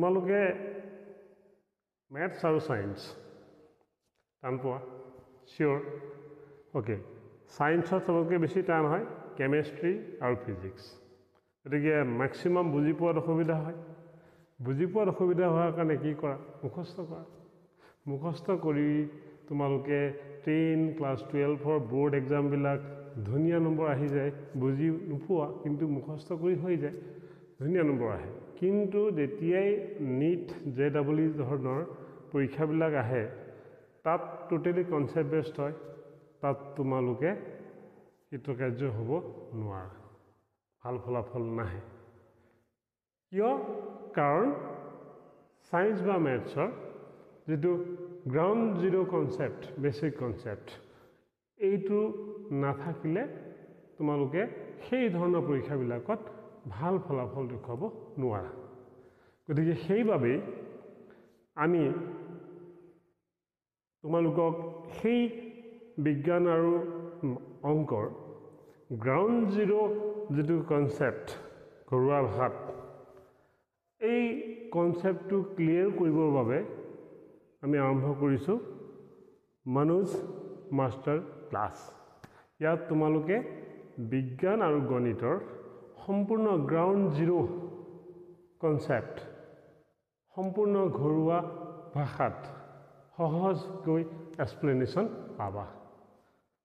তোমালোকে ম্যাথছ আৰু সায়েন্স টান পোৱা শিওৰ ওকে সায়েন্সত সবতকৈ বেছি টান হয় কেমিষ্ট্ৰি আৰু ফিজিক্স গতিকে ম্যাক্সিমাম বুজি পোৱাত অসুবিধা হয় বুজি পোৱাত অসুবিধা হোৱাৰ কাৰণে কি কৰা মুখস্থ কৰি তোমালোকে 10 ক্লাছ 12 বোৰ্ড এক্সাম বিলাক ধুনীয়া নম্বৰ আহি যায় বুজি নোপোৱা কিন্তু মুখস্থ কৰি হৈ যায় ধুনীয়া নম্বৰ আহে কিন্তু যেতিয়াই নিট জেডব্লিউ ধৰণৰ পৰীক্ষাবিলাক আহে তাত টোটেলি কনসেপ্ট বেসড হয় তাত তোমালোকে কৃতকাৰ্য হ'ব নোৱাৰা ভাল ফলাফল নাহে কিয় কাৰণ সায়েন্স বা ম্যাথছৰ যেটো ground zero concept basic concept এইটো নাথাকিলে তোমালোকে সেই ধৰণৰ পৰীক্ষাবিলাকত ভাল ফলাফল দেখুৱাব নোৱাৰা গতিকে সেইভাবে আমি তোমালোকক সেই বিজ্ঞান আৰু অংকৰ গ্ৰাউণ্ড জিৰো যেটো কনসেপ্ট ঘৰুৱা ভাষাত এই কনসেপ্টটো ক্লিয়াৰ কৰিবৰ বাবে আমি আৰম্ভ কৰিছো মনোজ মাষ্টাৰ ক্লাছ ইয়াত তোমালোকে বিজ্ঞান আৰু গণিতৰ সম্পূৰ্ণ গ্ৰাউণ্ড জিৰো কনসেপ্ট সম্পূৰ্ণ ঘৰুৱা ভাষাত সহজকৈ এক্সপ্লেনেশ্যন পাবা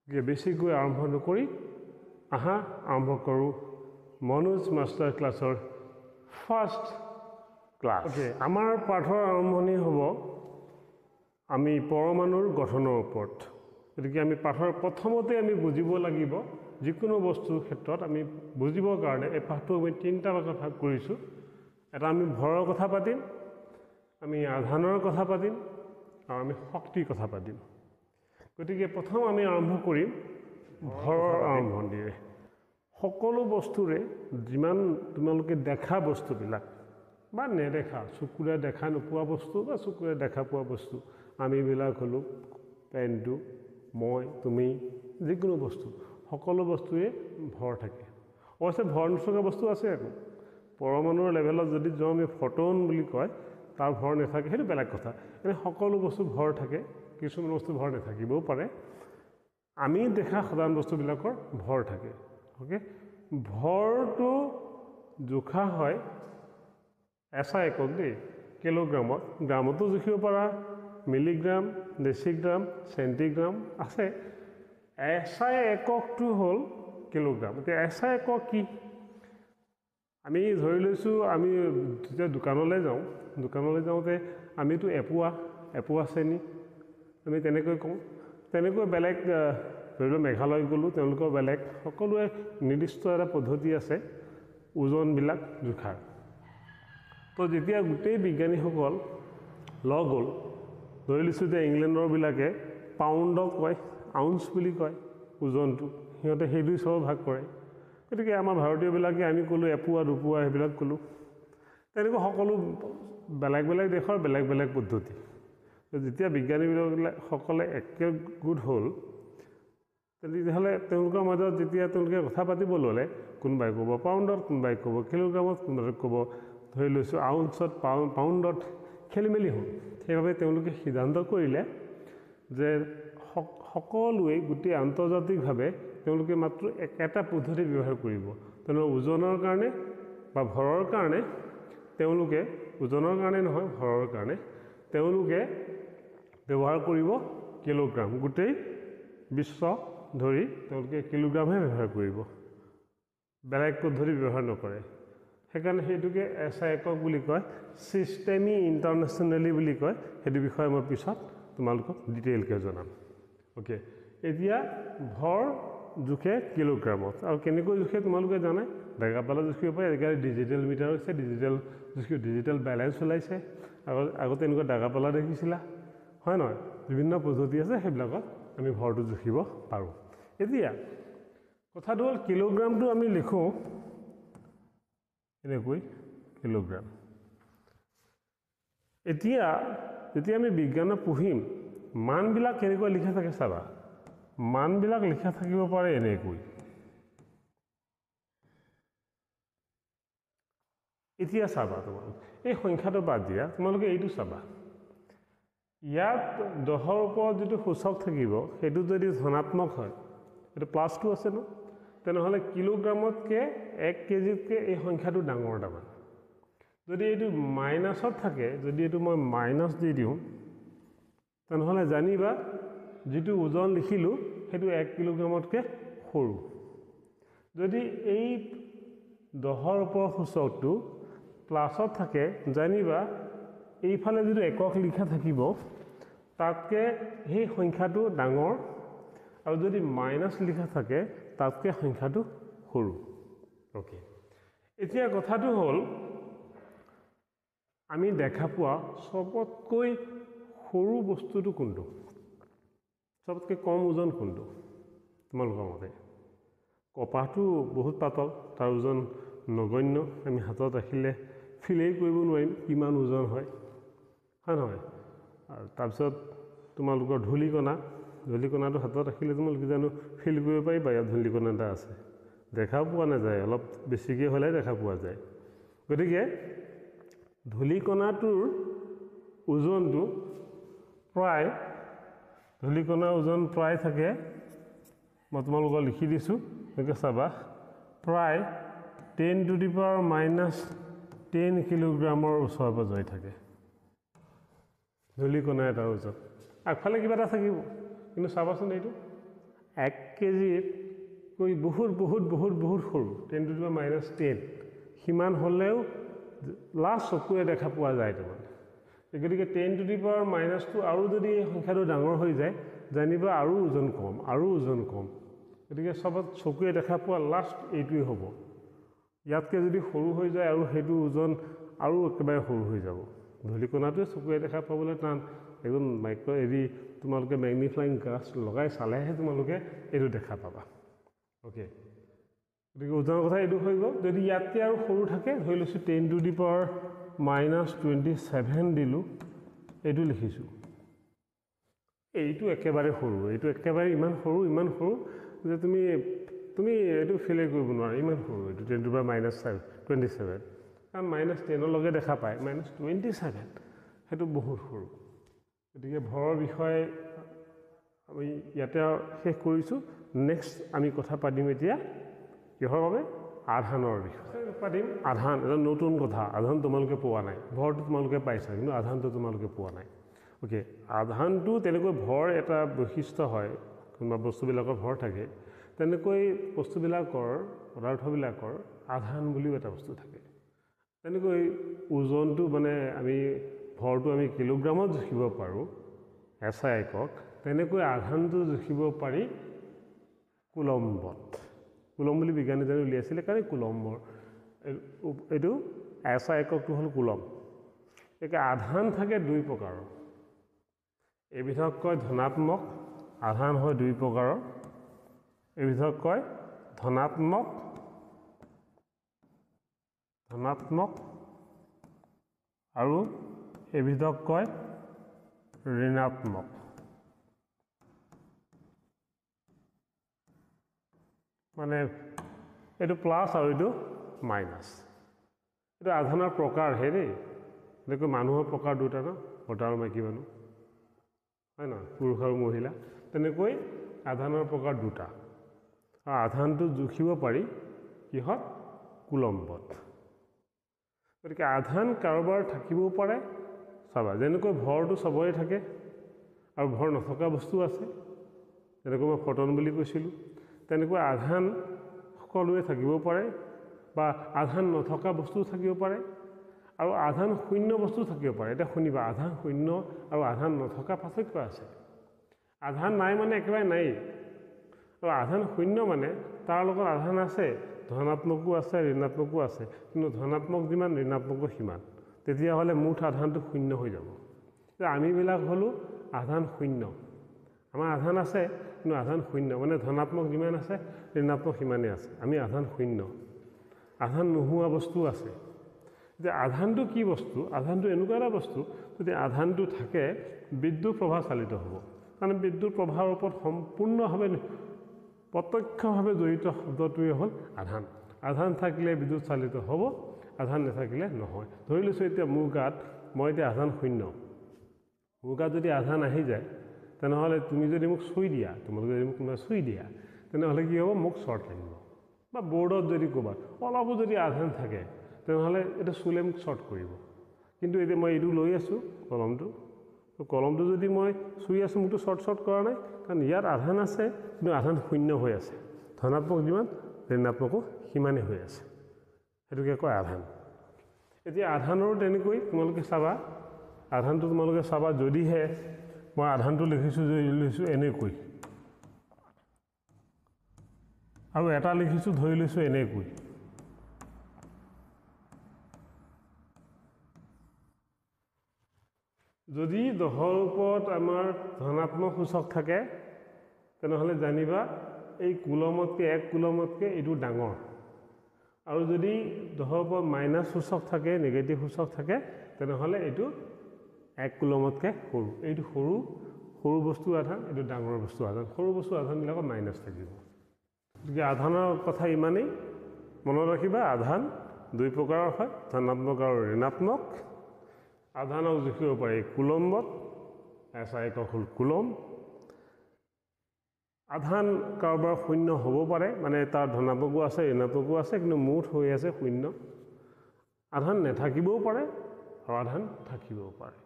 বেছিকৈ আৰম্ভ নকৰি আৰম্ভ কৰোঁ মনোজ মাষ্টাৰ ক্লাছৰ ফাৰ্ষ্ট ক্লাছ আমাৰ পাঠৰ আৰম্ভণি হ'ব আমি পৰমাণুৰ গঠনৰ ওপৰত গতিকে আমি পাঠৰ প্ৰথমতে আমি বুজিব লাগিব যিকোনো বস্তুৰ ক্ষেত্ৰত আমি বুজিবৰ কাৰণে এই পাঠটো আমি তিনিটা ভাগত ভাগ কৰিছো এটা আমি ভৰৰ কথা পাতিম আমি আধানৰ কথা পাতিম আৰু আমি শক্তিৰ কথা পাতিম গতিকে প্ৰথম আমি আৰম্ভ কৰিম ভৰৰ আৰম্ভণিৰে সকলো বস্তুৰে যিমান তোমালোকে দেখা বস্তুবিলাক বা নেদেখা চকুৰে দেখা নোপোৱা বস্তু বা চকুৰে দেখা পোৱা বস্তু আমি বিলাক হলো পেনটো মই তুমি যিকোনো বস্তু সকলো বস্তুৰে ভৰ থাকে অৱশ্যে ভৰ নথকা বস্তু আছে আকৌ পৰমাণুৰ লেভেলত যদি যাওঁ আমি ফটন বুলি কয় তাৰ ভৰ নাথাকে সেইটো বেলেগ কথা এনে সকলো বস্তু ভৰ থাকে কিছুমান বস্তু ভৰ নাথাকিবও পাৰে আমি দেখা সাধাৰণ বস্তুবিলাকৰ ভৰ থাকে ওকে ভৰটো জোখা হয় এসা একক দেই কিলোগ্ৰামত গ্ৰামতো জুখিব পাৰা মিলিগ্ৰাম ডেচিগ্ৰাম সেন্টিগ্ৰাম আছে এসা এককটো হল কিলোগ্ৰাম এতিয়া এসা একক কি আমি ধৰি লৈছো আমি যেতিয়া দোকানলৈ যাওঁতে আমিতো এপোৱা শ্ৰেণী আমি তেনেকৈ কওঁ তেনেকৈ বেলেগ ধৰি লওক মেঘালয় গ'লো তেওঁলোকৰ বেলেগ সকলোৱে নিৰ্দিষ্ট এটা পদ্ধতি আছে ওজনবিলাক জোখাৰ তো যেতিয়া গোটেই বিজ্ঞানীসকল লগ হ'ল ধৰি লৈছো যে ইংলেণ্ডৰ বিলাকে পাউণ্ডক কয় আউন্স বুলি কয় ওজনটো সিহঁতে সেই দুই সব ভাগ কৰে গতিকে আমাৰ ভাৰতীয়বিলাকে আমি ক'লো এপোৱা দুপোৱা সেইবিলাক ক'লো তেনেকৈ সকলো বেলেগ বেলেগ দেশৰ বেলেগ বেলেগ পদ্ধতি যেতিয়া বিজ্ঞানীসকলে একগোট হ'ল তেতিয়াহ'লে তেওঁলোকৰ মাজত যেতিয়া তেওঁলোকে কথা পাতিব ল'লে কোনোবাই ক'ব পাউণ্ডত কোনোবাই ক'ব কিলোগ্ৰামত কোনোবাই ক'ব ধৰি লৈছো আউন্সত পাউণ্ডত খেলিমেলি হ'ল সেইবাবে তেওঁলোকে সিদ্ধান্ত কৰিলে যে সকলোৱে গোটেই আন্তৰ্জাতিকভাৱে তেওঁলোকে মাত্ৰ এটা পদ্ধতি ব্যৱহাৰ কৰিব তেওঁলোকৰ ওজনৰ কাৰণে বা ভৰৰ কাৰণে তেওঁলোকে ওজনৰ কাৰণে নহয় ভৰৰ কাৰণে তেওঁলোকে ব্যৱহাৰ কৰিব কিলোগ্ৰাম গোটেই বিশ্ব ধৰি তেওঁলোকে কিলোগ্ৰামহে ব্যৱহাৰ কৰিব বেলেগ পদ্ধতি ব্যৱহাৰ নকৰে সেইকাৰণে সেইটোকে এসা একক বুলি কয় সিস্টেমি ইন্টাৰনেশ্যনেলি বুলি কয় সেইটো বিষয়ে মই পিছত তোমালোকক ডিটেইলকে জনাম ওকে এতিয়া ভৰ জুখে কিলোগ্ৰামত আৰু কেনেকৈ জুখে তোমালোকে জানে ডেগাপালা জুখিব পাৰে আজিকালি ডিজিটেল মিটাৰ আছে ডিজিটেল বেলেন্স ওলাইছে আগতে এনেকুৱা ডেগাপালা দেখিছিলা হয় নহয় বিভিন্ন পদ্ধতি আছে সেইবিলাকত আমি ভৰটো জুখিব পাৰোঁ এতিয়া কথাটো হ'ল কিলোগ্ৰামটো আমি লিখো এনেকৈ কিলোগ্ৰাম এতিয়া যেতিয়া আমি বিজ্ঞানত পঢ়িম মানবিলাক কেনেকৈ লিখা থাকে চাবা মানবিলাক লিখা থাকিব পাৰে এনেকৈ এতিয়া চাবা তোমালোক এই সংখ্যাটো বাদ দিয়া তোমালোকে এইটো চাবা ইয়াত 10ৰ ওপৰত যিটো সূচক থাকিব সেইটো যদি ধনাত্মক হয় এইটো +2 আছে ন তেনেহ'লে কিলোগ্ৰামতকৈ 1 কেজিতকৈ এই সংখ্যাটো ডাঙৰ তাৰমানে যদি এইটো মাইনাছত থাকে যদি এইটো মই মাইনাছ দি দিওঁ তেনেহ'লে জানিবা যিটো ওজন লিখিলোঁ সেইটো 1 কিলোগ্ৰামতকৈ সৰু যদি এই 10ৰ ওপৰৰ সূচকটো প্লাছত থাকে জানিবা এইফালে যিটো একক লিখা থাকিব তাতকৈ সেই সংখ্যাটো ডাঙৰ আৰু যদি মাইনাছ লিখা থাকে তাতকৈ সংখ্যাটো সৰু ওকে এতিয়া কথাটো হ'ল আমি দেখা পোৱা সবতকৈ সৰু বস্তুটো কোনটো সবতকৈ কম ওজন কোনটো তোমালোকৰ মতে কপাহটো বহুত পাতল তাৰ ওজন নগণ্য আমি হাতত ৰাখিলে ফিলেই কৰিব নোৱাৰিম কিমান ওজন হয় নহয় আৰু তাৰপিছত তোমালোকৰ ধূলিকণাটো হাতত ৰাখিলে তোমালোকে জানো ফিল কৰিব পাৰিবা ইয়াত ধূলিকণা এটা আছে দেখাও পোৱা নাযায় অলপ বেছিকৈ হ'লে দেখা পোৱা যায় গতিকে ধূলিকণাটোৰ ওজনটো প্ৰায় ধূলিকণাৰ ওজন প্ৰায় থাকে মই তোমালোকক লিখি দিছোঁ এনেকৈ চাবা প্ৰায় 10⁻⁻10 কিলোগ্ৰামৰ ওচৰে পাজৰে থাকে ধূলিকণা এটাৰ ওজন আগফালে কিবা এটা থাকিব কিন্তু চাবাচোন এইটো 1 কেজিতকৈ বহুত বহুত বহুত বহুত সৰু 10⁻⁻10 সিমান হ'লেও লাষ্ট চকুৰে দেখা পোৱা যায় তাৰমানে গতিকে 10⁻⁻2 আৰু যদি এই সংখ্যাটো ডাঙৰ হৈ যায় জানিবা আৰু ওজন কম গতিকে চবত চকুৰে দেখা পোৱা লাষ্ট এইটোৱে হ'ব ইয়াতকৈ যদি সৰু হৈ যায় আৰু সেইটো ওজন আৰু একেবাৰে সৰু হৈ যাব ধূলিকণাটোৱে চকুৰে দেখা পাবলৈ টান একদম তোমালোকে মেগনিফাইং গ্লাছ লগাই চালেহে তোমালোকে এইটো দেখা পাবা ওকে গতিকে ওজনৰ কথা এইটো হৈ গ'ল যদি ইয়াতকৈ আৰু সৰু থাকে ধৰি লৈছোঁ 10⁻⁻27 দিলোঁ এইটো লিখিছোঁ এইটো একেবাৰে সৰু এইটো একেবাৰে ইমান সৰু যে তুমি এইটো ফিলে কৰিব নোৱাৰা ইমান সৰু এইটো 10⁻⁻27 কাৰণ -10 দেখা পায় -27 সেইটো বহুত সৰু গতিকে ভৰৰ বিষয়ে আমি ইয়াতে শেষ কৰিছোঁ নেক্সট আমি কথা পাতিম এতিয়া কিহৰ বাবে আধানৰ বিষয়ে পাতিম আধান এটা নতুন কথা আধান তোমালোকে পোৱা নাই ভৰটো তোমালোকে পাইছা কিন্তু আধানটো তোমালোকে পোৱা নাই ওকে আধানটো তেনেকৈ ভৰ এটা বৈশিষ্ট্য হয় কোনোবা বস্তুবিলাকৰ ভৰ থাকে তেনেকৈ বস্তুবিলাকৰ পদাৰ্থবিলাকৰ আধান বুলিও এটা বস্তু থাকে তেনেকৈ ওজনটো মানে আমি ভৰটো আমি কিলোগ্ৰামত জুখিব পাৰোঁ এছআই একক তেনেকৈ আধানটো জুখিব পাৰি কুলম্বত কুলম বুলি বিজ্ঞানীজনে উলিয়াইছিলে কাৰণ কুলম্বৰ এইটো এছআই এককটো হ'ল কুলম এতিয়া আধান থাকে 2 প্ৰকাৰৰ এবিধক কয় ধনাত্মক আধান হয় 2 প্ৰকাৰৰ এবিধক কয় ধনাত্মক আৰু এবিধক কয় ঋণাত্মক মানে এইটো প্লাছ আৰু এইটো মাইনাছ এইটো আধানৰ প্ৰকাৰহে দেই এনেকৈ মানুহৰ প্ৰকাৰ দুটা ন মতা আৰু মাইকী মানুহ হয় নহয় পুৰুষ আৰু মহিলা তেনেকৈ আধানৰ প্ৰকাৰ দুটা আৰু আধানটো জুখিব পাৰি কিহত কুলম্বত গতিকে আধান কাৰোবাৰ থাকিবও পাৰে চাবা যেনেকৈ ভৰটো চবৰে থাকে আৰু ভৰ নথকা বস্তু আছে যেনেকৈ মই ফটন বুলি কৈছিলোঁ তেনেকৈ আধান সকলোৱে থাকিব পাৰে বা আধান নথকা বস্তু থাকিব পাৰে আৰু আধান শূন্য বস্তু থাকিব পাৰে এতিয়া শুনিবা আধান শূন্য আৰু আধান নথকা পাৰ্থক্য আছে আধান নাই মানে একেবাৰে নাই আৰু আধান শূন্য মানে তাৰ লগত আধান আছে ধনাত্মকো আছে ঋণাত্মকো আছে কিন্তু ধনাত্মক যিমান ঋণাত্মকো সিমান তেতিয়াহ'লে মুঠ আধানটো শূন্য হৈ যাব আমিবিলাক হ'লোঁ আধান শূন্য আমাৰ আধান আছে কিন্তু আধান শূন্য মানে ধনাত্মক যিমান আছে ঋণাত্মক সিমানেই আছে আমি আধান শূন্য আধান নোহোৱা বস্তু আছে যে আধানটো কি বস্তু আধানটো এনেকুৱা এটা বস্তু যদি আধানটো থাকে বিদ্যুৎ প্ৰবাহ চালিত হ'ব কাৰণ বিদ্যুৎ প্ৰবাহৰ ওপৰত সম্পূৰ্ণভাৱে প্ৰত্যক্ষভাৱে জড়িত শব্দটোৱে হ'ল আধান থাকিলে বিদ্যুৎ চালিত হ'ব আধান নাথাকিলে নহয়। ধৰি লৈছোঁ এতিয়া মোৰ গাত মই এতিয়া আধান 0, মোৰ গাত যদি আধান আহি যায় তেনেহ'লে তুমি যদি মোক চুই দিয়া, তোমালোকে যদি মোক কোনোবাই চুই দিয়া তেনেহ'লে কি হ'ব, মোক শ্বৰ্ট লাগিব। বা বৰ্ডত যদি ক'ৰবাত অলপো যদি আধান থাকে তেনেহ'লে এইটো চুলে মোক শ্বৰ্ট কৰিব। কিন্তু এতিয়া মই এইটো লৈ আছোঁ কলমটো যদি মই চুই আছোঁ মোকতো শ্বৰ্ট কৰা নাই, কাৰণ ইয়াত আধান আছে কিন্তু আধান 0 হৈ আছে। ধনাত্মক যিমান ঋণাত্মকো সিমানেই হৈ আছে, সেইটোকে কয় আধান। এতিয়া আধানৰো তেনেকৈ তোমালোকে চাবা, আধানটো তোমালোকে চাবা, যদিহে মই আধানটো লৈছোঁ এনেকৈ আৰু এটা লিখিছোঁ ধৰি লৈছোঁ এনেকৈ, যদি 10ৰ ওপৰত আমাৰ ধনাত্মক সূচক থাকে তেনেহ'লে জানিবা এই কুলমতকৈ 1 কুলমতকৈ এইটো ডাঙৰ। আৰু যদি 10ৰ ওপৰত মাইনাছ সূচক থাকে, নিগেটিভ সূচক থাকে তেনেহ'লে এইটো 1 কুলমতকৈ সৰু। এইটো সৰু বস্তু আধান, এইটো ডাঙৰ বস্তু আধান। সৰু বস্তু আধানবিলাকত মাইনাছ থাকিব। গতিকে আধানৰ কথা ইমানেই, মনত ৰাখিবা আধান 2 প্ৰকাৰৰ হয়, ধনাত্মক আৰু ঋণাত্মক। আধানক জুখিব পাৰি কুলম্বত, SI একক হ'ল কুলম। আধান কাৰোবাৰ 0 হ'ব পাৰে, মানে তাৰ ধনাত্মকো আছে ঋণাত্মকো আছে, কিন্তু মুঠ হৈ আছে 0। আধান নাথাকিবও পাৰে আৰু আধান থাকিবও পাৰে।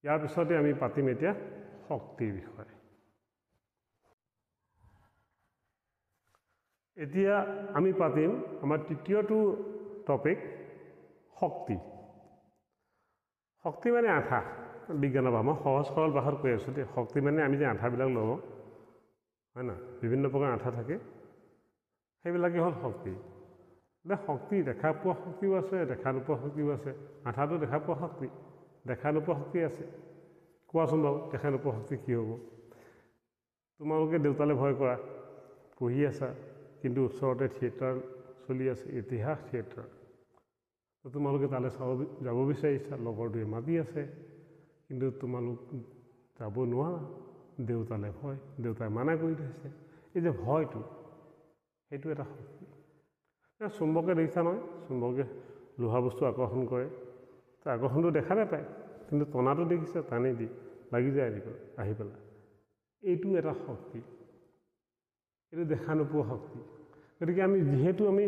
ইয়াৰ পিছতে আমি পাতিম এতিয়া শক্তিৰ বিষয়ে। এতিয়া আমি পাতিম আমাৰ তৃতীয়টো টপিক, শক্তি। শক্তি মানে আঠা, বিজ্ঞানৰ ভাষা, মই সহজ সৰল ভাষাত কৈ আছোঁ দেই। শক্তি মানে আমি যে আঠাবিলাক লওঁ, হয় না, বিভিন্ন প্ৰকাৰ আঠা থাকে, সেইবিলাকেই হ'ল শক্তি। এতিয়া শক্তি দেখা পোৱা শক্তিও আছে, দেখা নোপোৱা শক্তিও আছে। আঠাটো দেখা পোৱা শক্তি, দেখা নোপোৱা শক্তি আছে। কোৱাচোন বাৰু দেখা নোপোৱা শক্তি কি হ'ব? তোমালোকে দেউতালৈ ভয় কৰা, পঢ়ি আছা, কিন্তু ওচৰতে থিয়েটাৰ চলি আছে, ইতিহাস থিয়েটাৰ, তোমালোকে তালৈ যাব বিচাৰিছা, লগৰটোৱে মাতি আছে, কিন্তু তোমালোক যাব নোৱাৰা, দেউতালৈ ভয়, দেউতাই মানা কৰি থৈছে। এই যে ভয়টো, সেইটো এটা শক্তি। চুম্বকে দেখিছা নহয়, চুম্বকে লোহা বস্তু আকৰ্ষণ কৰে, আকৰ্ষণটো দেখা নাপায়, কিন্তু টনাটো দেখিছে, টানি দি লাগি যায় আহি পেলাই। এইটো এটা শক্তি, এইটো দেখা নোপোৱা শক্তি। গতিকে যিহেতু আমি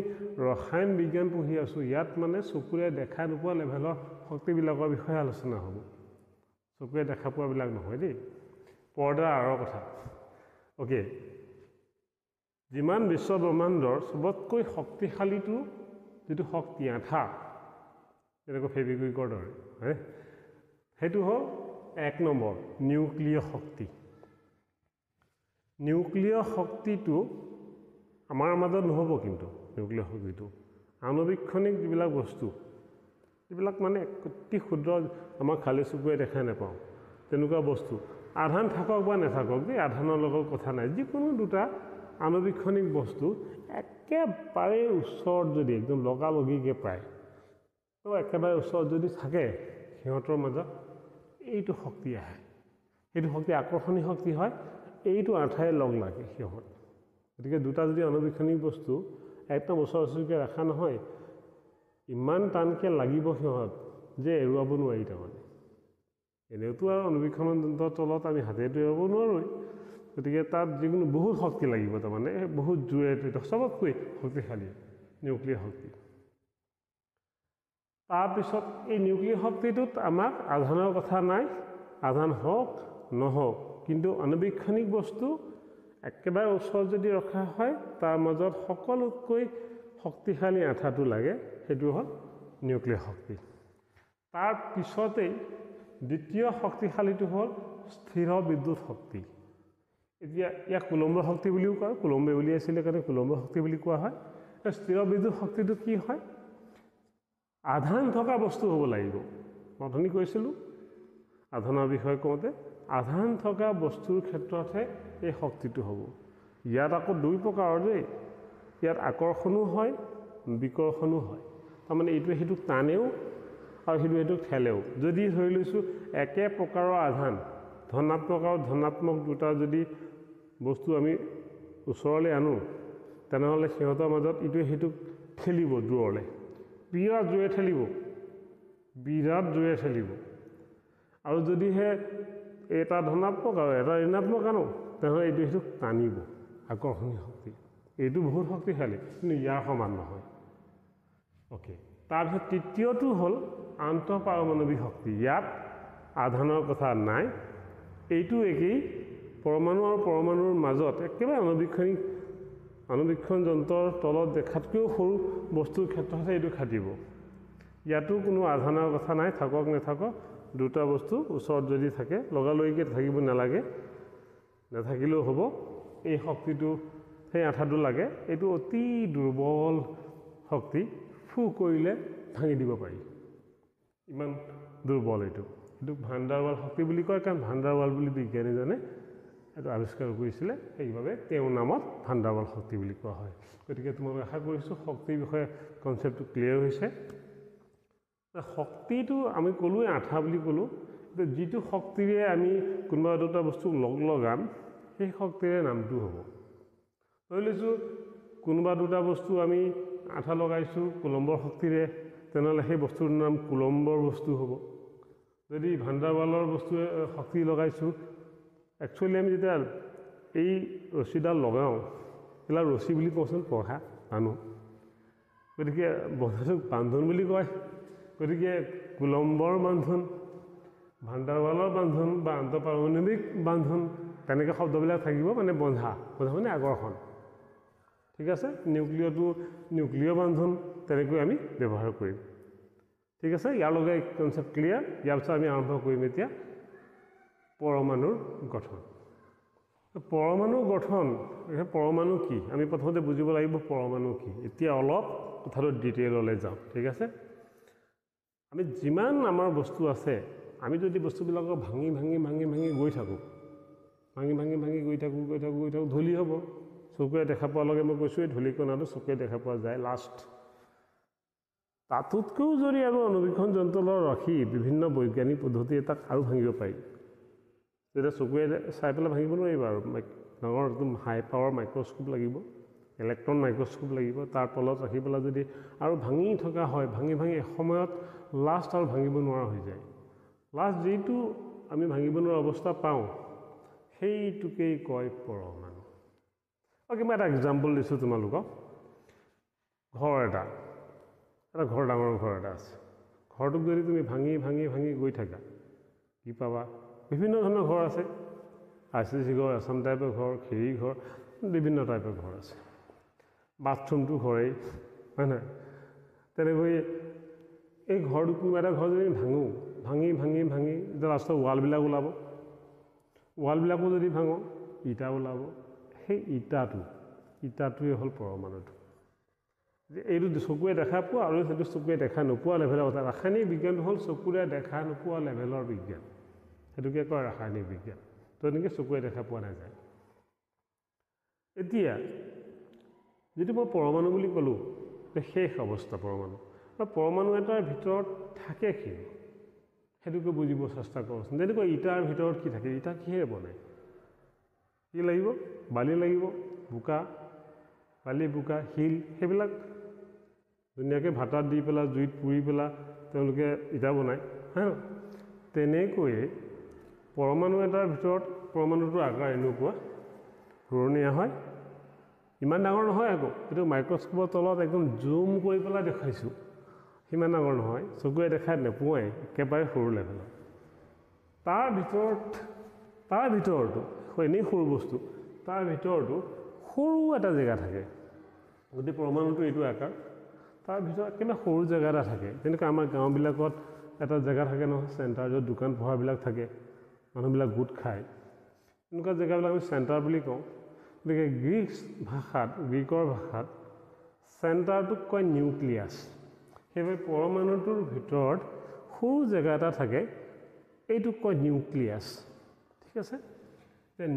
ৰসায়ন বিজ্ঞান পঢ়ি আছোঁ, ইয়াত মানে চকুৰে দেখা নোপোৱা লেভেলৰ শক্তিবিলাকৰ বিষয়ে আলোচনা হ'ব। চকুৰে দেখা পোৱাবিলাক নহয় দেই, পৰ্দাৰ আঁৰৰ কথা। অ'কে, যিমান বিশ্ব ব্ৰহ্মাণ্ডৰ চবতকৈ শক্তিশালীটো যিটো শক্তি আঠা, যেনেকৈ ফেভিকুইকৰ দৰে, হয়, সেইটো হ'ল 1 নম্বৰ নিউক্লিয় শক্তি। নিউক্লিয় শক্তিটো আমাৰ মাজত নহ'ব, কিন্তু নিউক্লিয় শক্তিটো আণুবীক্ষণিক যিবিলাক বস্তু, যিবিলাক মানে অতি ক্ষুদ্ৰ, আমাৰ খালী চকুৰে দেখাই নাপাওঁ, তেনেকুৱা বস্তু, আধান থাকক বা নাথাকক দেই, আধানৰ লগত কথা নাই, যিকোনো দুটা আণুবীক্ষণিক বস্তু একেবাৰে ওচৰত যদি একদম লগালগিকৈ পায়, তো একেবাৰে ওচৰত যদি থাকে, সিহঁতৰ মাজত এইটো শক্তি আহে। সেইটো শক্তি আকৰ্ষণীয় শক্তি হয়, এইটো আঠাই লগ লাগে সিহঁত। গতিকে দুটা যদি আণুবীক্ষণিক বস্তু একদম ওচৰা-ওচৰিকৈ ৰখা নহয়, ইমান টানকৈ লাগিব সিহঁত যে এৰুৱাব নোৱাৰি। তাৰমানে এনেওতো আৰু আণুবীক্ষণৰ যন্ত্ৰৰ তলত আমি হাতেতো এৰুৱাব নোৱাৰোঁৱেই, গতিকে তাত যিকোনো বহুত শক্তি লাগিব, তাৰমানে বহুত জোৰেৰে, চবতকৈ শক্তিশালী নিউক্লিয় শক্তি। তাৰপিছত এই নিউক্লিয় শক্তিটোত আমাক আধানৰ কথা নাই, আধান হওক নহওক, কিন্তু আণুবীক্ষণিক বস্তু একেবাৰে ওচৰত যদি ৰখা হয়, তাৰ মাজত সকলোতকৈ শক্তিশালী আঠাটো লাগে, সেইটো হ'ল নিউক্লিয় শক্তি। তাৰ পিছতেই দ্বিতীয় শক্তিশালীটো হ'ল স্থিৰ বিদ্যুৎ শক্তি। এতিয়া ইয়াক কুলম্ব শক্তি বুলিও কয়, কুলম্বে উলিয়াইছিলে কাৰণে কুলম্ব শক্তি বুলি কোৱা হয়। স্থিৰ বিদ্যুৎ শক্তিটো কি হয়? আধান থকা বস্তু হ'ব লাগিব। মই অথনি কৈছিলোঁ আধানৰ বিষয়ে কওঁতে, আধান থকা বস্তুৰ ক্ষেত্ৰতহে এই শক্তিটো হ'ব। ইয়াত আকৌ 2 প্ৰকাৰৰ দেই, ইয়াত আকৰ্ষণো হয়, বিকৰ্ষণো হয়। তাৰমানে এইটোৱে সেইটোক টানেও আৰু সেইটোক ঠেলেও। যদি ধৰি লৈছোঁ একে প্ৰকাৰৰ আধান, ধনাত্মক আৰু ধনাত্মক দুটা যদি বস্তু আমি ওচৰলৈ আনো, তেনেহ'লে সিহঁতৰ মাজত ইটোৱে সেইটোক ঠেলিব দূৰলৈ, বিৰাট জোৰে ঠেলিব, বিৰাট জোৰে ঠেলিব। আৰু যদিহে এটা ধনাত্মক আৰু এটা ঋণাত্মক আনো তেনেহ'লে এইটো সেইটোক টানিব, আকৰ্ষণীয় শক্তি। এইটো বহুত শক্তিশালী, কিন্তু ইয়াৰ সমান নহয়। অ'কে, তাৰপিছত তৃতীয়টো হ'ল আন্তঃপাৰমাণৱিক শক্তি। ইয়াত আধানৰ কথা নাই, এইটো একেই। পৰমাণু আৰু পৰমাণুৰ মাজত একেবাৰে অণুবীক্ষণ যন্ত্ৰৰ তলত দেখাতকৈও সৰু বস্তুৰ ক্ষেত্ৰতহে এইটো খাটিব। ইয়াতো কোনো আধানৰ কথা নাই, থাকক নাথাকক দুটা বস্তু ওচৰত যদি থাকে লগালগিকৈ থাকিব নালাগে, নাথাকিলেও হ'ব। এই শক্তিটো সেই আঠাটো লাগে, এইটো অতি দুৰ্বল শক্তি, ফু কৰিলে ভাঙি দিব পাৰি, ইমান দুৰ্বল। এইটোক ভাণ্ডাৰৱাল শক্তি বুলি কয়, কাৰণ ভাণ্ডাৰৱাল বুলি বিজ্ঞানীজনে এইটো আৱিষ্কাৰ কৰিছিলে, সেইবাবে তেওঁৰ নামত ভাণ্ডাৰৱাল শক্তি বুলি কোৱা হয়। গতিকে তোমালোকে আশা কৰিছোঁ শক্তিৰ বিষয়ে কনচেপ্টটো ক্লিয়াৰ হৈছে। শক্তিটো আমি ক'লোৱে আঠা বুলি ক'লোঁ, এতিয়া যিটো শক্তিৰে আমি কোনোবা দুটা বস্তু লগাম সেই শক্তিৰে নামটো হ'ব। ধৰি লৈছোঁ কোনোবা দুটা বস্তু আমি আঠা লগাইছোঁ কুলম্বৰ শক্তিৰে, তেনেহ'লে সেই বস্তুৰ নাম কুলম্বৰ বস্তু হ'ব। যদি ভাণ্ডাৰৱালৰ বস্তুৱে শক্তি লগাইছোঁ, একচুৱেলি আমি যেতিয়া এই ৰছীডাল লগাওঁ, এইবিলাক ৰছী বুলি কওঁচোন, পঢ়া মানুহ, গতিকে বস্তুটোক বান্ধোন বুলি কয়। গতিকে কুলম্বৰ বান্ধোন, ভাণ্ডাৰৱালৰ বান্ধোন বা আন্তঃপাৰমাণৱিক বান্ধোন, তেনেকৈ শব্দবিলাক থাকিব, মানে বন্ধা মানে আকৰ্ষণ। ঠিক আছে, নিউক্লিয় বান্ধোন তেনেকৈ আমি ব্যৱহাৰ কৰিম। ঠিক আছে, ইয়াৰ লগে কনচেপ্ট ক্লিয়াৰ। ইয়াৰ পিছত আমি আৰম্ভ কৰিম এতিয়া পৰমাণুৰ গঠন। পৰমাণুৰ গঠন, পৰমাণু কি আমি প্ৰথমতে বুজিব লাগিব পৰমাণু কি। এতিয়া অলপ কথাটো ডিটেইললৈ যাওঁ। ঠিক আছে, আমি যিমান আমাৰ বস্তু আছে, আমি যদি বস্তুবিলাকক ভাঙি ভাঙি ভাঙি ভাঙি গৈ থাকোঁ, গৈ থাকোঁ, ধূলি হ'ব। চকুৰে দেখা পোৱাৰ লগে মই কৈছোঁ এই ধূলিকণাটো চকুৰে দেখা পোৱা যায় লাষ্ট। তাতোতকৈও যদি আৰু অণুবীক্ষণ যন্ত্ৰ ৰাখি বিভিন্ন বৈজ্ঞানিক পদ্ধতিৰে তাক আৰু ভাঙিব পাৰি, তেতিয়া চকুৰে চাই পেলাই ভাঙিব নোৱাৰিব। আৰু ডাঙৰ একদম হাই পাৱাৰ মাইক্ৰস্কোপ লাগিব, ইলেক্ট্ৰন মাইক্ৰস্কোপ লাগিব, তাৰ তলত ৰাখি পেলাই যদি আৰু ভাঙি থকা হয়, ভাঙি এসময়ত লাষ্ট আৰু ভাঙিব নোৱাৰা হৈ যায়। লাষ্ট যিটো আমি ভাঙিব নোৱাৰা অৱস্থা পাওঁ, সেইটোকেই কয় পৰমাণু। অ'কে, মই এটা এক্সাম্পল দিছোঁ তোমালোকক। ঘৰ এটা ডাঙৰ ঘৰ এটা আছে। ঘৰটোক যদি তুমি ভাঙি ভাঙি ভাঙি গৈ থাকা, কি পাবা? বিভিন্ন ধৰণৰ ঘৰ আছে, RCC ঘৰ, আছাম টাইপৰ ঘৰ, খেৰী ঘৰ, বিভিন্ন টাইপৰ ঘৰ আছে। বাথৰুমটো ঘৰেই, হয় নহয়? তেনেকৈ এই ঘৰটো কোনোবা এটা ঘৰ যদি ভাঙোঁ, ভাঙি এতিয়া লাষ্টত ৱালবিলাক ওলাব। ৱালবিলাকো যদি ভাঙোঁ, ইটা ওলাব। সেই ইটাটোৱে হ'ল পৰমাণুটো। এইটো চকুৰে দেখা পোৱা আৰু সেইটো চকুৰে দেখা নোপোৱা লেভেলৰ কথা। ৰাসায়নিক বিজ্ঞানটো হ'ল চকুৰে দেখা নোপোৱা লেভেলৰ বিজ্ঞান, সেইটোকে কয় ৰাসায়নিক বিজ্ঞান। তো এনেকৈ চকুৰে দেখা পোৱা নাযায়। এতিয়া যিটো মই পৰমাণু বুলি ক'লোঁ, শেষ অৱস্থা পৰমাণু। পৰমাণু এটাৰ ভিতৰত থাকে কি সেইটোকে বুজিব চেষ্টা কৰোঁচোন। যেনেকৈ ইটাৰ ভিতৰত কি থাকে, ইটা কিহেৰে বনায়? কি লাগিব? বালি লাগিব, বালি, বোকা, শিল, সেইবিলাক ধুনীয়াকৈ ভাতাত দি পেলাই জুইত পুৰি পেলাই তেওঁলোকে ইটা বনায়, হা। তেনেকৈয়ে পৰমাণু এটাৰ ভিতৰত পৰমাণুটোৰ আকাৰ এনেকুৱা ঘূৰণীয়া হয়, ইমান ডাঙৰ নহয় আকৌ। এইটো মাইক্ৰস্কোপৰ তলত একদম জুম কৰি পেলাই দেখুৱাইছোঁ, সিমান ডাঙৰ নহয়, চকুৰে দেখাই নোপোৱাই, একেবাৰে সৰু লেভেলৰ। তাৰ ভিতৰতো এনেই সৰু বস্তু, তাৰ ভিতৰতো সৰু এটা জেগা থাকে। গতিকে পৰমাণুটো এইটো আকাৰ, তাৰ ভিতৰত একেবাৰে সৰু জেগা এটা থাকে। যেনেকৈ আমাৰ গাঁওবিলাকত এটা জেগা থাকে নহয়, চেণ্টাৰ, য'ত দোকান পোহাৰবিলাক থাকে, মানুহবিলাক গোট খায়, এনেকুৱা জেগাবিলাক আমি চেণ্টাৰ বুলি কওঁ। গতিকে গ্ৰীকৰ ভাষাত চেণ্টাৰটোক কয় নিউক্লিয়াছ। সেইবাবে পৰমাণুটোৰ ভিতৰত সৰু জেগা এটা থাকে, এইটোক কয় নিউক্লিয়াছ। ঠিক আছে,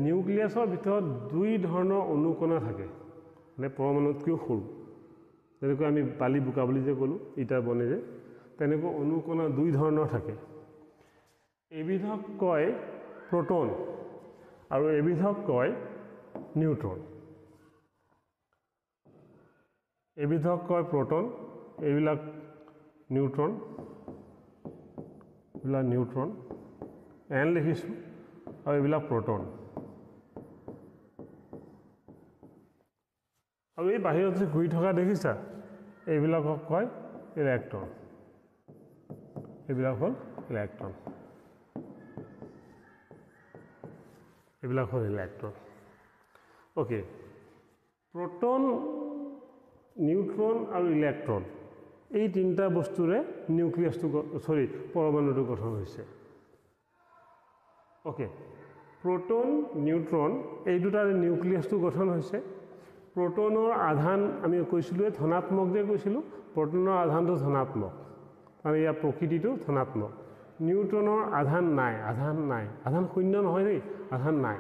নিউক্লিয়াছৰ ভিতৰত দুই ধৰণৰ অনুকণা থাকে, মানে পৰমাণুতকৈও সৰু। যেনেকৈ আমি বালি, বোকা বুলি যে ক'লোঁ, ইটা বনে যে, তেনেকৈ অনুকণা দুই ধৰণৰ থাকে। এবিধক কয় প্ৰ'টন আৰু এবিধক কয় নিউট্ৰন। এবিধক কয় প্ৰ'টন, এইবিলাক নিউট্ৰন এইবিলাক নিউট্ৰন এন লিখিছোঁ আৰু এইবিলাক প্ৰটন আৰু এই বাহিৰত যে ঘূৰি থকা দেখিছা এইবিলাকক কয় ইলেক্ট্ৰন এইবিলাক হ'ল ইলেক্ট্ৰন এইবিলাক হ'ল ইলেক্ট্ৰন অ'কে প্ৰটন নিউট্ৰন আৰু ইলেক্ট্ৰন এই তিনিটা বস্তুৰে নিউক্লিয়াছটো পৰমাণুটো গঠন হৈছে অ'কে প্ৰটন নিউট্ৰন এই দুটাৰে নিউক্লিয়াছটো গঠন হৈছে প্ৰটনৰ আধান আমি কৈছিলোঁ ধনাত্মক যে কৈছিলোঁ প্ৰটনৰ আধানটো ধনাত্মক আৰু ইয়াৰ প্ৰকৃতিটো ধনাত্মক নিউট্ৰনৰ আধান নাই আধান শূন্য নহয় দেই আধান নাই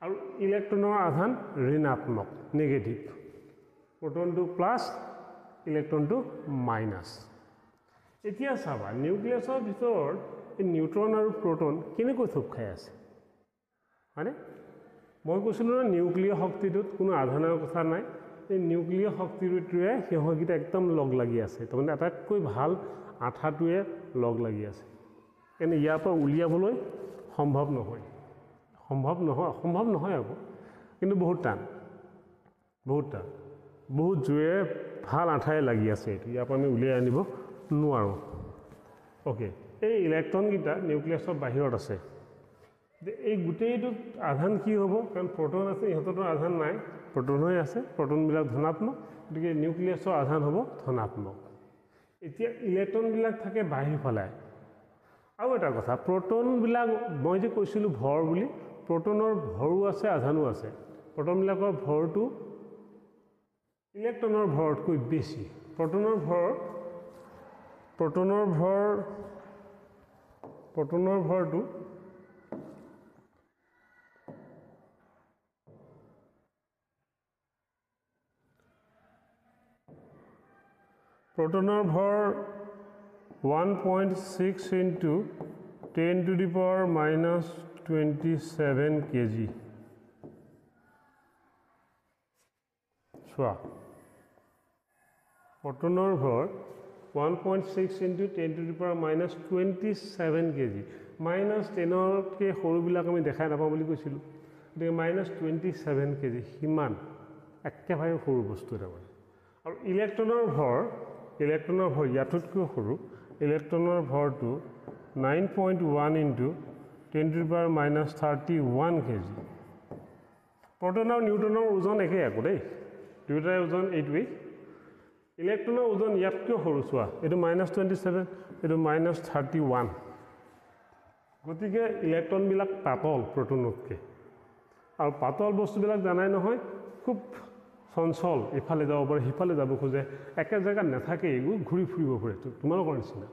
আৰু ইলেক্ট্ৰনৰ আধান ঋণাত্মক নেগেটিভ প্ৰটনটো প্লাছ ইলেক্ট্ৰনটো মাইনাছ এতিয়া চাবা নিউক্লিয়াছৰ ভিতৰত এই নিউট্ৰন আৰু প্ৰটন কেনেকৈ থোপ খাই আছে হয়নে মই কৈছিলোঁ ন নিউক্লিয় শক্তিটোত কোনো আধানৰ কথা নাই এই নিউক্লিয় শক্তিটোৱে সিহঁতকেইটা একদম লগ লাগি আছে তাৰমানে আটাইতকৈ ভাল আঠাটোৱে লগ লাগি আছে এনে ইয়াৰ পৰা উলিয়াবলৈ সম্ভৱ নহয় আকৌ কিন্তু বহুত টান বহুত জোৰে ভাল আঠাই লাগি আছে এইটো ইয়াৰ পৰা আমি উলিয়াই আনিব নোৱাৰোঁ অ'কে এই ইলেক্ট্ৰনকেইটা নিউক্লিয়াছৰ বাহিৰত আছে এই গোটেইটোত আধান কি হ'ব কাৰণ প্ৰটন আছে ইহঁতৰতো আধান নাই প্ৰটনহে আছে প্ৰটনবিলাক ধনাত্মক গতিকে নিউক্লিয়াছৰ আধান হ'ব ধনাত্মক এতিয়া ইলেক্ট্ৰনবিলাক থাকে বাহিৰ ফালে আৰু এটা কথা প্ৰটনবিলাক মই যে কৈছিলোঁ ভৰ বুলি প্ৰটনৰ ভৰো আছে আধানো আছে প্ৰটনবিলাকৰ ভৰটো ইলেক্ট্ৰনৰ ভৰতকৈ বেছি প্ৰটনৰ ভৰটো প্ৰটনৰ ভৰ 1.6 into 10 to the power minus 27 kg চোৱা প্ৰটনৰ ভৰ 1.6 into 10 to the power minus 27 kg minus 10তকৈ সৰুবিলাক আমি দেখাই নাপাওঁ বুলি কৈছিলোঁ গতিকে minus 27 kg সিমান একেবাৰে সৰু বস্তু তাৰমানে আৰু ইলেক্ট্ৰনৰ ভৰ ইয়াতকৈ সৰু ইলেক্ট্ৰনৰ ভৰটো 9.1 into 10 to the power minus 31 kg proton আৰু নিউট্ৰনৰ ওজন একেই আকৌ দেই দুয়োটাৰে ওজন এইটোৱেই ইলেক্ট্ৰনৰ ওজন ইয়াতকৈ সৰু চোৱা এইটো -27 এইটো -31 গতিকে ইলেক্ট্ৰনবিলাক পাতল প্ৰটনতকৈ আৰু পাতল বস্তুবিলাক জানাই নহয় খুব চঞ্চল ইফালে যাব পাৰে সিফালে যাব খোজে একে জেগাত নাথাকে এইবোৰ ঘূৰি ফুৰিব ফুৰে তোমালোকৰ নিচিনা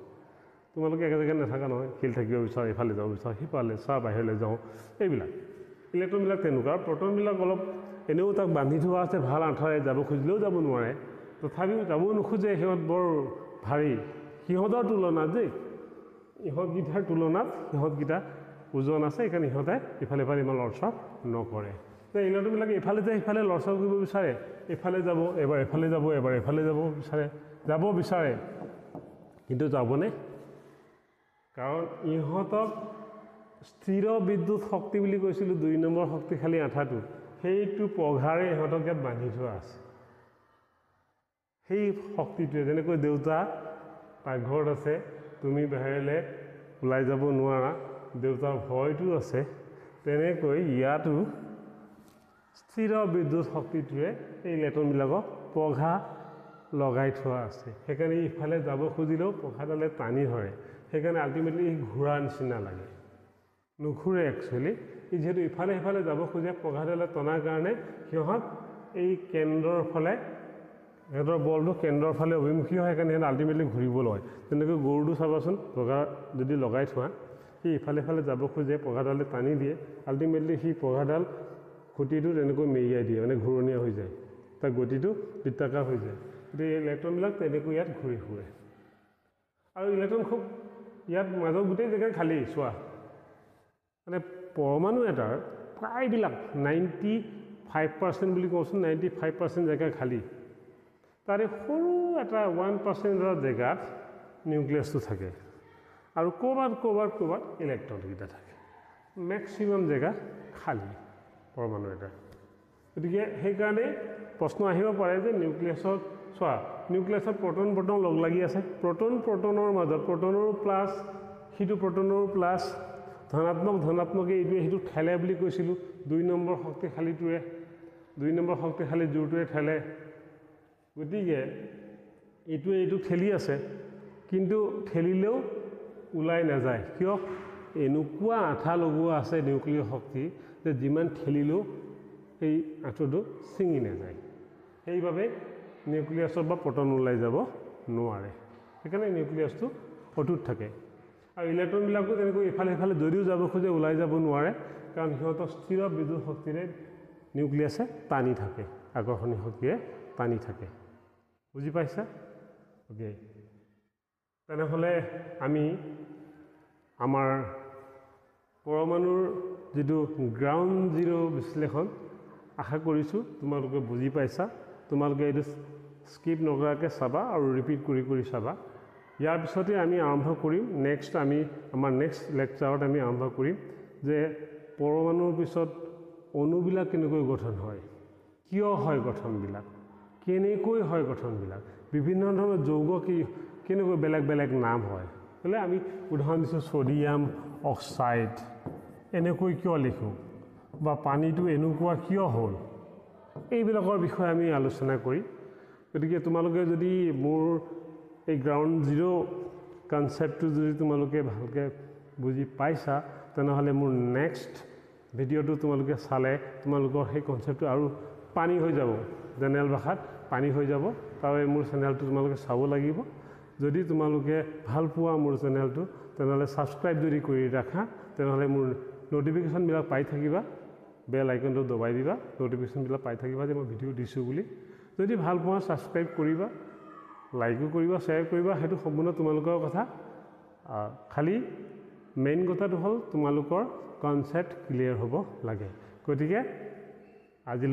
তোমালোকে একে জেগাত নাথাকা নহয় খেলি থাকিব বিচাৰা ইফালে যাব বিচাৰা সিফালে বাহিৰলৈ যাওঁ এইবিলাক ইলেক্ট্ৰনবিলাক তেনেকুৱা প্ৰটনবিলাক অলপ এনেও তাক বান্ধি থোৱা আছে ভাল আঠাৰে যাব খুজিলেও যাব নোৱাৰে তথাপিও যাব নোখোজে সিহঁত বৰ ভাৰী সিহঁতৰ তুলনাত দেই ইহঁতকেইটাৰ তুলনাত সিহঁতকেইটা ওজন আছে সেইকাৰণে ইহঁতে ইফালে ইমান লৰচৰ নকৰে ইলেক্ট্ৰনবিলাকে ইফালে যায় সিফালে লৰচৰ কৰিব বিচাৰে ইফালে যাব এবাৰ এফালে যাব এবাৰ এফালে যাব বিচাৰে কিন্তু যাবনে কাৰণ ইহঁতক স্থিৰ বিদ্যুৎ শক্তি বুলি কৈছিলোঁ 2 নম্বৰ শক্তিশালী আঠাটো সেইটো পঘাৰে ইহঁতক ইয়াত বান্ধি থোৱা আছে সেই শক্তিটোৱে যেনেকৈ দেউতা পাকঘৰত আছে তুমি বাহিৰলৈ ওলাই যাব নোৱাৰা দেউতাৰ ভয়টো আছে তেনেকৈ ইয়াতো স্থিৰ বিদ্যুৎ শক্তিটোৱে এই ইলেক্ট্ৰনবিলাকক পঘা লগাই থোৱা আছে সেইকাৰণে ইফালে যাব খুজিলেও পঘাডালে টানি ধৰে সেইকাৰণে আল্টিমেটলি ঘূৰাৰ নিচিনা লাগে নুঘূৰে একচুৱেলি যিহেতু ইফালে সিফালে যাব খোজে পঘাডালে টনাৰ কাৰণে সিহঁত এই কেন্দ্ৰৰ ফালে সিহঁতৰ বলটো কেন্দ্ৰৰ ফালে অভিমুখী হয় সেইকাৰণে সিহঁত আল্টিমেটলি ঘূৰিব লয় তেনেকৈ গৰুটো চাবাচোন পঘা যদি লগাই থোৱা সি ইফালে সিফালে যাব খোজে পঘাডালে টানি দিয়ে আল্টিমেটলি সি পঘাডাল খুঁটিটো তেনেকৈ মেৰিয়াই দিয়ে মানে ঘূৰণীয়া হৈ যায় তাৰ গতিটো বৃত্তাকাৰ হৈ যায় গতিকে ইলেক্ট্ৰনবিলাক তেনেকৈ ইয়াত ঘূৰি ফুৰে আৰু ইলেক্ট্ৰন খুব ইয়াত মাজৰ গোটেই জেগা খালী চোৱা মানে পৰমাণু এটাৰ প্ৰায়বিলাক 95% বুলি কওঁচোন 95% জেগা খালী তাৰে সৰু এটা 1% জেগাত নিউক্লিয়াছটো থাকে আৰু ক'ৰবাত ইলেক্ট্ৰনকেইটা থাকে মেক্সিমাম জেগা খালী পৰমাণু এটা গতিকে সেইকাৰণে প্ৰশ্ন আহিব পাৰে যে নিউক্লিয়াছত চোৱা নিউক্লিয়াছত প্ৰটন লগ লাগি আছে প্ৰটনৰ মাজত প্ৰটনৰো প্লাছ সিটো প্ৰটনৰো প্লাছ ধনাত্মকে এইটোৱে সিটো ঠেলে বুলি কৈছিলোঁ 2 নম্বৰ শক্তিশালী জোৰটোৱে ঠেলে গতিকে এইটোৱে এইটো ঠেলি আছে কিন্তু ঠেলিলেও ওলাই নাযায় কিয় এনেকুৱা আঠা লগোৱা আছে নিউক্লিয় শক্তি যে যিমান ঠেলিলেও এই আঁঠুটো ছিঙি নাযায় সেইবাবে নিউক্লিয়াছৰ বা প্ৰটন ওলাই যাব নোৱাৰে সেইকাৰণে নিউক্লিয়াছটো অটুট থাকে আৰু ইলেক্ট্ৰনবিলাকো তেনেকৈ ইফালে সিফালে যদিও যাব খোজে ওলাই যাব নোৱাৰে কাৰণ সিহঁতৰ স্থিৰ বিদ্যুৎ শক্তিৰে নিউক্লিয়াছে টানি থাকে আকৰ্ষণী শক্তিৰে টানি থাকে বুজি পাইছা অ'কে তেনেহ'লে আমি আমাৰ পৰমাণুৰ যিটো গ্ৰাউণ্ড জিৰ' বিশ্লেষণ আশা কৰিছোঁ তোমালোকে বুজি পাইছা তোমালোকে এইটো স্কিপ নকৰাকৈ চাবা আৰু ৰিপিট কৰি চাবা ইয়াৰ পিছতে আমি আৰম্ভ কৰিম আমাৰ নেক্সট লেকচাৰত আমি আৰম্ভ কৰিম যে পৰমাণুৰ পিছত অণুবিলাক কেনেকৈ গঠন হয় কিয় হয় গঠনবিলাক কেনেকৈ হয় গঠনবিলাক বিভিন্ন ধৰণৰ যৌগ কেনেকৈ বেলেগ নাম হয় বোলে আমি উদাহৰণ দিছোঁ ছ'ডিয়াম অক্সাইড এনেকৈ কিয় লিখোঁ বা পানীটো এনেকুৱা কিয় হ'ল এইবিলাকৰ বিষয়ে আমি আলোচনা কৰিম গতিকে তোমালোকে যদি মোৰ এই গ্ৰাউণ্ড জিৰ' কনচেপ্টটো যদি তোমালোকে ভালকৈ বুজি পাইছা তেনেহ'লে মোৰ নেক্সট ভিডিঅ'টো তোমালোকে চালে তোমালোকৰ সেই কনচেপ্টটো আৰু পানী হৈ যাব জেনেৰেল ভাষাত পানী হৈ যাব তাৰবাবে মোৰ চেনেলটো তোমালোকে চাব লাগিব যদি তোমালোকে ভাল পোৱা মোৰ চেনেলটো তেনেহ'লে ছাবস্ক্ৰাইব যদি কৰি ৰাখা তেনেহ'লে মোৰ ন'টিফিকেশ্যনবিলাক পাই থাকিবা বেল আইকনটো দবাই দিবা ন'টিফিকেশ্যনবিলাক পাই থাকিবা যে মই ভিডিঅ' দিছোঁ বুলি যদি ভাল পোৱা ছাবস্ক্ৰাইব কৰিবা লাইকো কৰিবা শ্বেয়াৰ কৰিবা সেইটো সম্পূৰ্ণ তোমালোকৰ কথা খালি মেইন কথাটো হ'ল তোমালোকৰ কনচেপ্ট ক্লিয়াৰ হ'ব লাগে গতিকে আজিলৈ